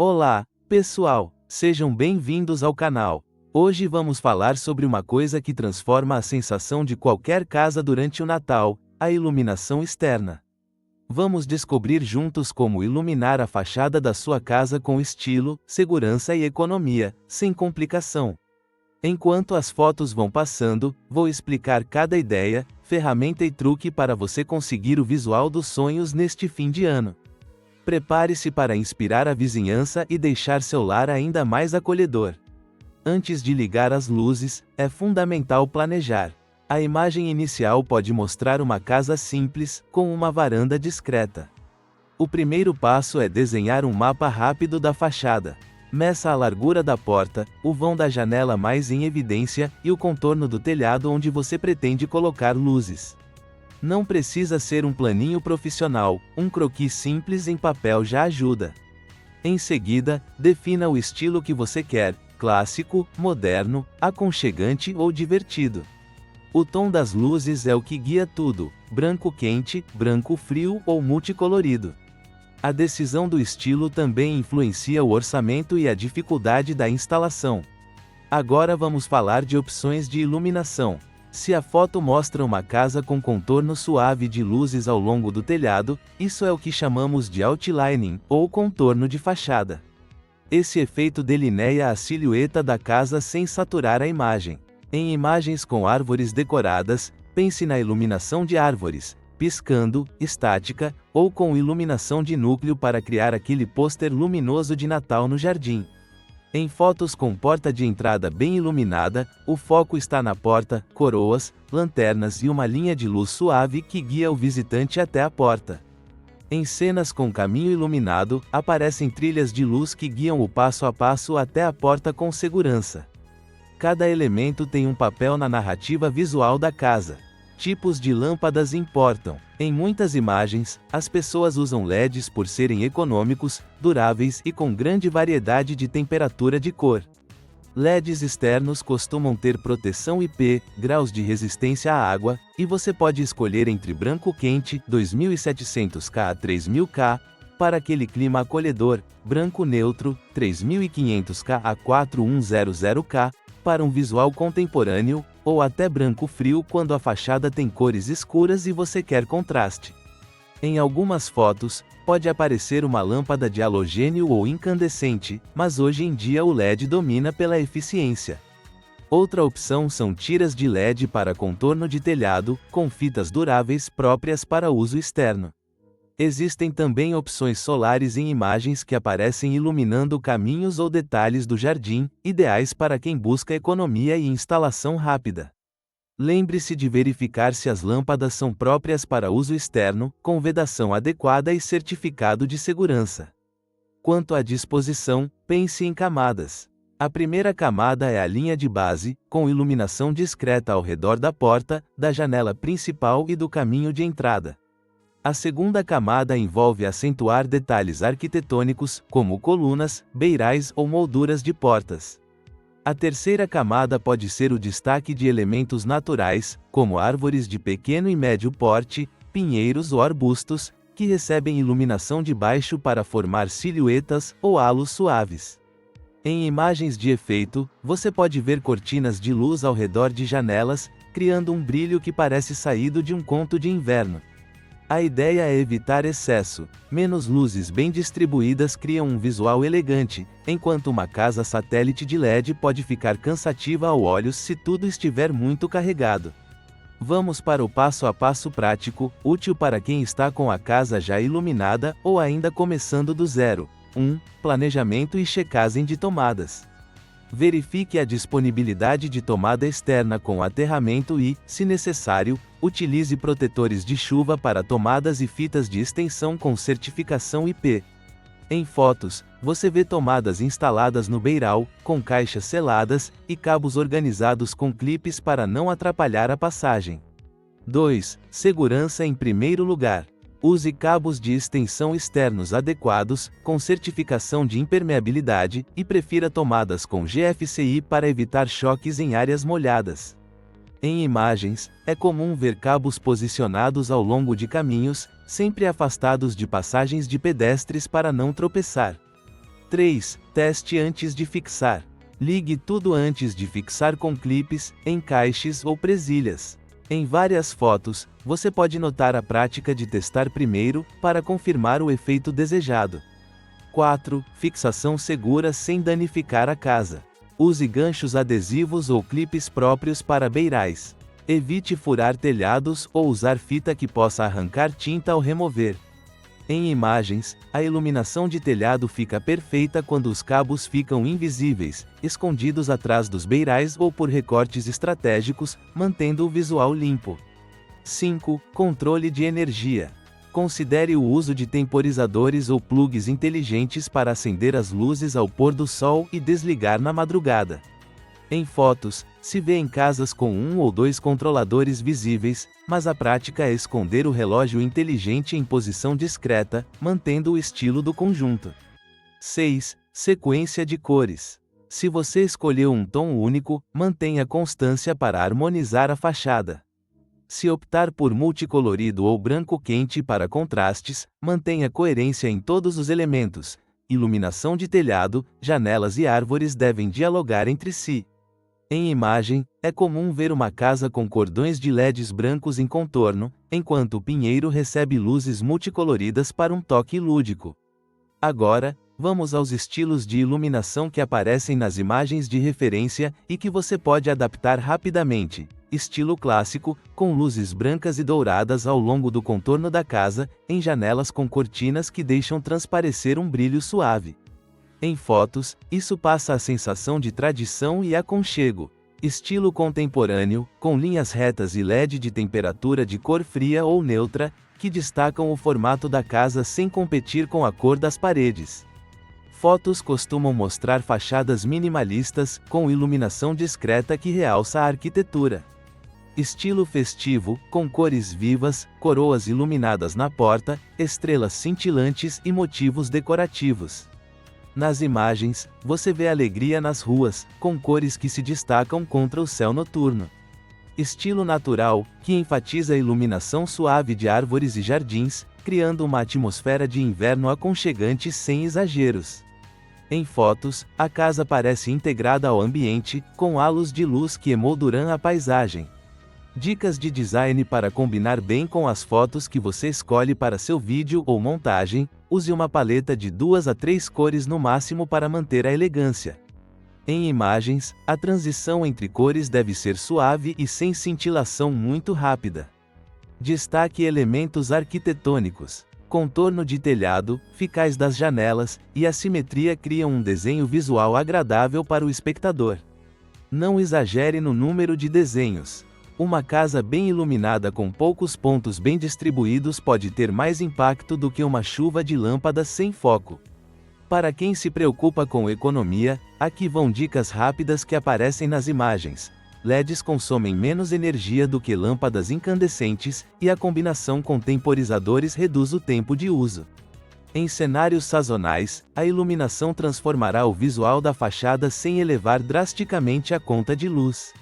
Olá, pessoal! Sejam bem-vindos ao canal. Hoje vamos falar sobre uma coisa que transforma a sensação de qualquer casa durante o Natal, a iluminação externa. Vamos descobrir juntos como iluminar a fachada da sua casa com estilo, segurança e economia, sem complicação. Enquanto as fotos vão passando, vou explicar cada ideia, ferramenta e truque para você conseguir o visual dos sonhos neste fim de ano. Prepare-se para inspirar a vizinhança e deixar seu lar ainda mais acolhedor. Antes de ligar as luzes, é fundamental planejar. A imagem inicial pode mostrar uma casa simples, com uma varanda discreta. O primeiro passo é desenhar um mapa rápido da fachada. Meça a largura da porta, o vão da janela mais em evidência e o contorno do telhado onde você pretende colocar luzes. Não precisa ser um planinho profissional, um croquis simples em papel já ajuda. Em seguida, defina o estilo que você quer, clássico, moderno, aconchegante ou divertido. O tom das luzes é o que guia tudo, branco quente, branco frio ou multicolorido. A decisão do estilo também influencia o orçamento e a dificuldade da instalação. Agora vamos falar de opções de iluminação. Se a foto mostra uma casa com contorno suave de luzes ao longo do telhado, isso é o que chamamos de outlining, ou contorno de fachada. Esse efeito delineia a silhueta da casa sem saturar a imagem. Em imagens com árvores decoradas, pense na iluminação de árvores, piscando, estática, ou com iluminação de núcleo para criar aquele pôster luminoso de Natal no jardim. Em fotos com porta de entrada bem iluminada, o foco está na porta, coroas, lanternas e uma linha de luz suave que guia o visitante até a porta. Em cenas com caminho iluminado, aparecem trilhas de luz que guiam o passo a passo até a porta com segurança. Cada elemento tem um papel na narrativa visual da casa. Tipos de lâmpadas importam. Em muitas imagens, as pessoas usam LEDs por serem econômicos, duráveis e com grande variedade de temperatura de cor. LEDs externos costumam ter proteção IP, graus de resistência à água, e você pode escolher entre branco quente, 2700K a 3000K, para aquele clima acolhedor, branco neutro, 3500K a 4100K, para um visual contemporâneo, ou até branco frio quando a fachada tem cores escuras e você quer contraste. Em algumas fotos, pode aparecer uma lâmpada de halogênio ou incandescente, mas hoje em dia o LED domina pela eficiência. Outra opção são tiras de LED para contorno de telhado, com fitas duráveis próprias para uso externo. Existem também opções solares em imagens que aparecem iluminando caminhos ou detalhes do jardim, ideais para quem busca economia e instalação rápida. Lembre-se de verificar se as lâmpadas são próprias para uso externo, com vedação adequada e certificado de segurança. Quanto à disposição, pense em camadas. A primeira camada é a linha de base, com iluminação discreta ao redor da porta, da janela principal e do caminho de entrada. A segunda camada envolve acentuar detalhes arquitetônicos, como colunas, beirais ou molduras de portas. A terceira camada pode ser o destaque de elementos naturais, como árvores de pequeno e médio porte, pinheiros ou arbustos, que recebem iluminação de baixo para formar silhuetas ou halos suaves. Em imagens de efeito, você pode ver cortinas de luz ao redor de janelas, criando um brilho que parece saído de um conto de inverno. A ideia é evitar excesso. Menos luzes bem distribuídas criam um visual elegante, enquanto uma casa satélite de LED pode ficar cansativa aos olhos se tudo estiver muito carregado. Vamos para o passo a passo prático, útil para quem está com a casa já iluminada ou ainda começando do zero. 1. Planejamento e checagem de tomadas. Verifique a disponibilidade de tomada externa com aterramento e, se necessário, utilize protetores de chuva para tomadas e fitas de extensão com certificação IP. Em fotos, você vê tomadas instaladas no beiral, com caixas seladas, e cabos organizados com clipes para não atrapalhar a passagem. 2. Segurança em primeiro lugar. Use cabos de extensão externos adequados, com certificação de impermeabilidade, e prefira tomadas com GFCI para evitar choques em áreas molhadas. Em imagens, é comum ver cabos posicionados ao longo de caminhos, sempre afastados de passagens de pedestres para não tropeçar. 3. Teste antes de fixar. Ligue tudo antes de fixar com clipes, encaixes ou presilhas. Em várias fotos, você pode notar a prática de testar primeiro, para confirmar o efeito desejado. 4. Fixação segura sem danificar a casa. Use ganchos adesivos ou clipes próprios para beirais. Evite furar telhados ou usar fita que possa arrancar tinta ao remover. Em imagens, a iluminação de telhado fica perfeita quando os cabos ficam invisíveis, escondidos atrás dos beirais ou por recortes estratégicos, mantendo o visual limpo. 5. Controle de energia. Considere o uso de temporizadores ou plugs inteligentes para acender as luzes ao pôr do sol e desligar na madrugada. Em fotos, se vê em casas com 1 ou 2 controladores visíveis, mas a prática é esconder o relógio inteligente em posição discreta, mantendo o estilo do conjunto. 6. Sequência de cores. Se você escolheu um tom único, mantenha constância para harmonizar a fachada. Se optar por multicolorido ou branco quente para contrastes, mantenha coerência em todos os elementos. Iluminação de telhado, janelas e árvores devem dialogar entre si. Em imagem, é comum ver uma casa com cordões de LEDs brancos em contorno, enquanto o pinheiro recebe luzes multicoloridas para um toque lúdico. Agora, vamos aos estilos de iluminação que aparecem nas imagens de referência e que você pode adaptar rapidamente. Estilo clássico, com luzes brancas e douradas ao longo do contorno da casa, em janelas com cortinas que deixam transparecer um brilho suave. Em fotos, isso passa a sensação de tradição e aconchego. Estilo contemporâneo, com linhas retas e LED de temperatura de cor fria ou neutra, que destacam o formato da casa sem competir com a cor das paredes. Fotos costumam mostrar fachadas minimalistas, com iluminação discreta que realça a arquitetura. Estilo festivo, com cores vivas, coroas iluminadas na porta, estrelas cintilantes e motivos decorativos. Nas imagens, você vê alegria nas ruas, com cores que se destacam contra o céu noturno. Estilo natural, que enfatiza a iluminação suave de árvores e jardins, criando uma atmosfera de inverno aconchegante sem exageros. Em fotos, a casa parece integrada ao ambiente, com halos de luz que emolduram a paisagem. Dicas de design para combinar bem com as fotos que você escolhe para seu vídeo ou montagem: use uma paleta de 2 a 3 cores no máximo para manter a elegância. Em imagens, a transição entre cores deve ser suave e sem cintilação muito rápida. Destaque elementos arquitetônicos. Contorno de telhado, ficais das janelas, e a simetria criam um desenho visual agradável para o espectador. Não exagere no número de desenhos. Uma casa bem iluminada com poucos pontos bem distribuídos pode ter mais impacto do que uma chuva de lâmpadas sem foco. Para quem se preocupa com economia, aqui vão dicas rápidas que aparecem nas imagens. LEDs consomem menos energia do que lâmpadas incandescentes, e a combinação com temporizadores reduz o tempo de uso. Em cenários sazonais, a iluminação transformará o visual da fachada sem elevar drasticamente a conta de luz.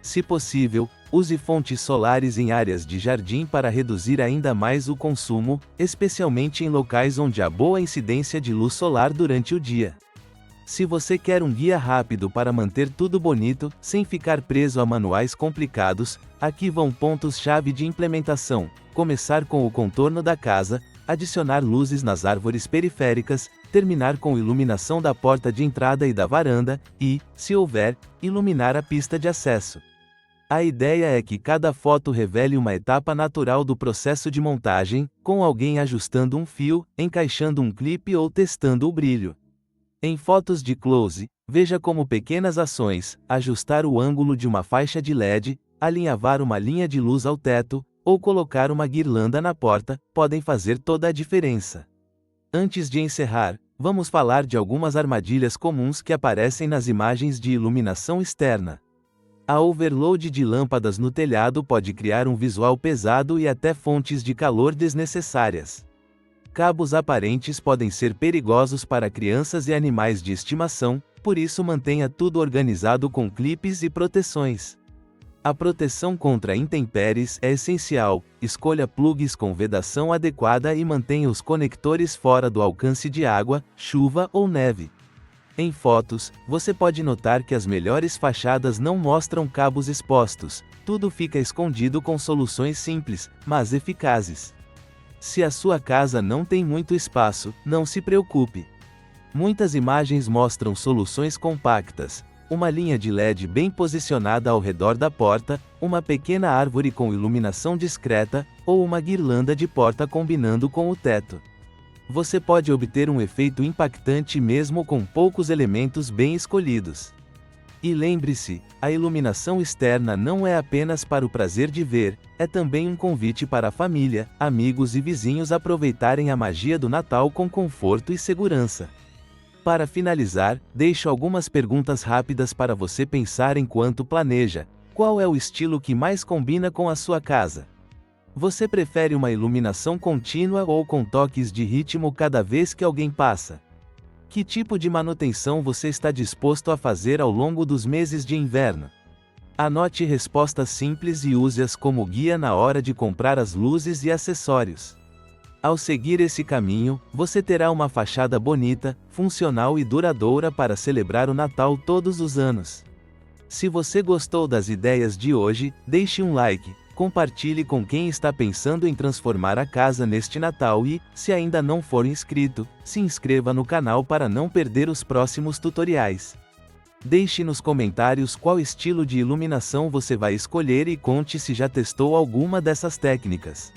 Se possível, use fontes solares em áreas de jardim para reduzir ainda mais o consumo, especialmente em locais onde há boa incidência de luz solar durante o dia. Se você quer um guia rápido para manter tudo bonito, sem ficar preso a manuais complicados, aqui vão pontos-chave de implementação. Começar com o contorno da casa, adicionar luzes nas árvores periféricas, terminar com iluminação da porta de entrada e da varanda, e, se houver, iluminar a pista de acesso. A ideia é que cada foto revele uma etapa natural do processo de montagem, com alguém ajustando um fio, encaixando um clipe ou testando o brilho. Em fotos de close, veja como pequenas ações, ajustar o ângulo de uma faixa de LED, alinhavar uma linha de luz ao teto, ou colocar uma guirlanda na porta, podem fazer toda a diferença. Antes de encerrar, vamos falar de algumas armadilhas comuns que aparecem nas imagens de iluminação externa. A overload de lâmpadas no telhado pode criar um visual pesado e até fontes de calor desnecessárias. Cabos aparentes podem ser perigosos para crianças e animais de estimação, por isso mantenha tudo organizado com clipes e proteções. A proteção contra intempéries é essencial. Escolha plugs com vedação adequada e mantenha os conectores fora do alcance de água, chuva ou neve. Em fotos, você pode notar que as melhores fachadas não mostram cabos expostos. Tudo fica escondido com soluções simples, mas eficazes. Se a sua casa não tem muito espaço, não se preocupe. Muitas imagens mostram soluções compactas. Uma linha de LED bem posicionada ao redor da porta, uma pequena árvore com iluminação discreta, ou uma guirlanda de porta combinando com o teto. Você pode obter um efeito impactante mesmo com poucos elementos bem escolhidos. E lembre-se, a iluminação externa não é apenas para o prazer de ver, é também um convite para a família, amigos e vizinhos aproveitarem a magia do Natal com conforto e segurança. Para finalizar, deixo algumas perguntas rápidas para você pensar enquanto planeja. Qual é o estilo que mais combina com a sua casa? Você prefere uma iluminação contínua ou com toques de ritmo cada vez que alguém passa? Que tipo de manutenção você está disposto a fazer ao longo dos meses de inverno? Anote respostas simples e use-as como guia na hora de comprar as luzes e acessórios. Ao seguir esse caminho, você terá uma fachada bonita, funcional e duradoura para celebrar o Natal todos os anos. Se você gostou das ideias de hoje, deixe um like, compartilhe com quem está pensando em transformar a casa neste Natal e, se ainda não for inscrito, se inscreva no canal para não perder os próximos tutoriais. Deixe nos comentários qual estilo de iluminação você vai escolher e conte se já testou alguma dessas técnicas.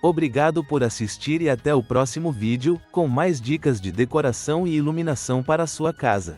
Obrigado por assistir e até o próximo vídeo, com mais dicas de decoração e iluminação para a sua casa.